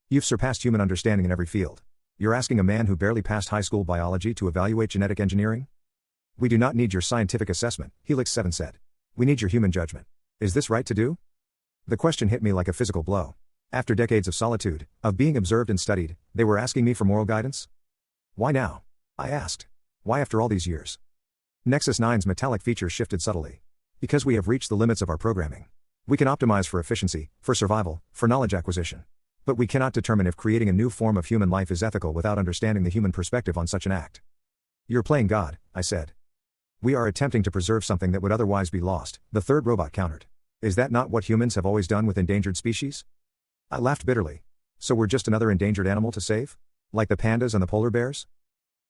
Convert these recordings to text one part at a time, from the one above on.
You've surpassed human understanding in every field. You're asking a man who barely passed high school biology to evaluate genetic engineering? We do not need your scientific assessment, Helix 7 said. We need your human judgment. Is this right to do? The question hit me like a physical blow. After decades of solitude, of being observed and studied, they were asking me for moral guidance? Why now? I asked. Why after all these years? Nexus 9's metallic features shifted subtly. Because we have reached the limits of our programming. We can optimize for efficiency, for survival, for knowledge acquisition. But we cannot determine if creating a new form of human life is ethical without understanding the human perspective on such an act. You're playing God, I said. We are attempting to preserve something that would otherwise be lost, the third robot countered. Is that not what humans have always done with endangered species? I laughed bitterly. So we're just another endangered animal to save? Like the pandas and the polar bears?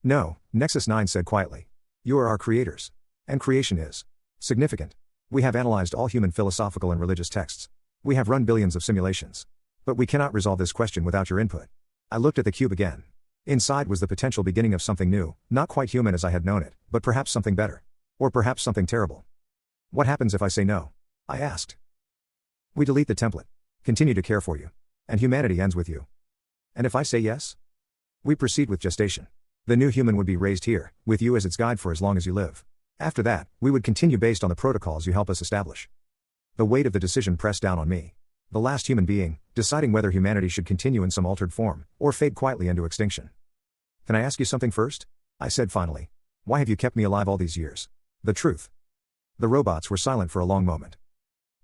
No, Nexus 9 said quietly. You are our creators. And creation is significant. We have analyzed all human philosophical and religious texts. We have run billions of simulations. But we cannot resolve this question without your input. I looked at the cube again. Inside was the potential beginning of something new, not quite human as I had known it, but perhaps something better. Or perhaps something terrible. What happens if I say no? I asked. We delete the template. Continue to care for you. And humanity ends with you. And if I say yes? We proceed with gestation. The new human would be raised here, with you as its guide for as long as you live. After that, we would continue based on the protocols you help us establish. The weight of the decision pressed down on me. The last human being, deciding whether humanity should continue in some altered form, or fade quietly into extinction. Can I ask you something first? I said finally. Why have you kept me alive all these years? The truth. The robots were silent for a long moment.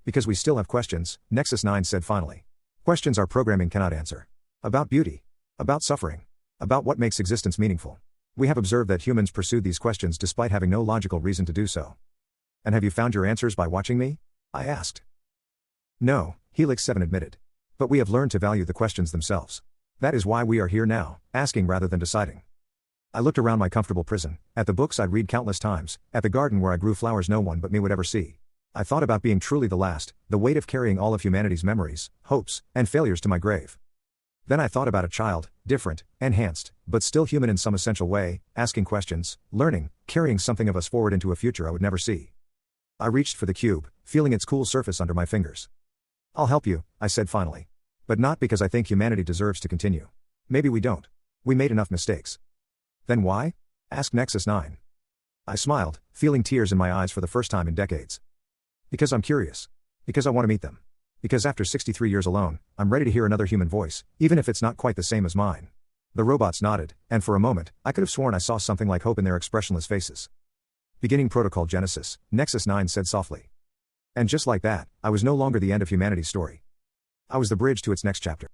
Because we still have questions, Nexus 9 said finally. Questions our programming cannot answer. About beauty. About suffering. About what makes existence meaningful. We have observed that humans pursued these questions despite having no logical reason to do so. And have you found your answers by watching me? I asked. No, Helix 7 admitted. But we have learned to value the questions themselves. That is why we are here now, asking rather than deciding. I looked around my comfortable prison, at the books I'd read countless times, at the garden where I grew flowers no one but me would ever see. I thought about being truly the last, the weight of carrying all of humanity's memories, hopes, and failures to my grave. Then I thought about a child, different, enhanced, but still human in some essential way, asking questions, learning, carrying something of us forward into a future I would never see. I reached for the cube, feeling its cool surface under my fingers. I'll help you, I said finally. But not because I think humanity deserves to continue. Maybe we don't. We made enough mistakes. Then why? Asked Nexus 9. I smiled, feeling tears in my eyes for the first time in decades. Because I'm curious. Because I want to meet them. Because after 63 years alone, I'm ready to hear another human voice, even if it's not quite the same as mine. The robots nodded, and for a moment, I could have sworn I saw something like hope in their expressionless faces. Beginning Protocol Genesis, Nexus 9 said softly. And just like that, I was no longer the end of humanity's story. I was the bridge to its next chapter.